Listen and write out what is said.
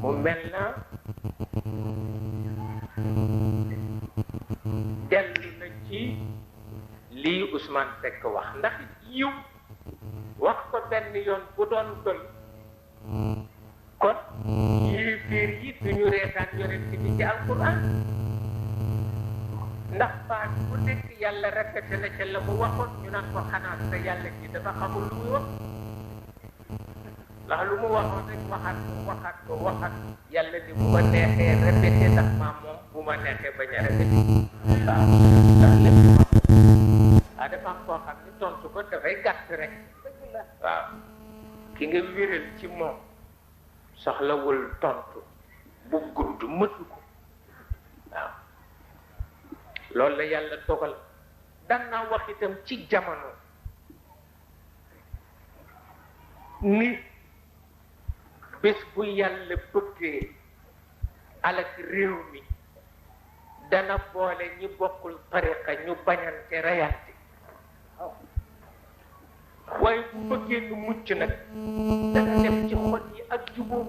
mu mel na dellu na ci lii Ousmane Seck wax ndax yiw wax ko benn yoon bu doon doy kon yéeféer yi duñu reetaan yonent bi ci alquran ndax baat bu nekk yàlla répété na ca la mu waxoon ñu naan ko xanaa sa yàlla ji dafa xamul lu muy wax ndax lu mu waxoon rek waxaat ko yàlla ni bu ma neexee répété ndax maa moom bu ma neexee bañ a répété waaw ndax lépp dafa am koo xam ni tontu ko dafay gàtt rek waaw ki nga wéral ci moom soxlawul tontu bu gudd mëtu ko waaw loolu la yàlla dogal daan naa wax itam ci jamono ni bés bu yàlla bëggee alak réew mi dana boole ñi bokkul tariqa ñu bañante reyante waaye bu bëggee nu mucc nag dana def ci xol yi ak jubóom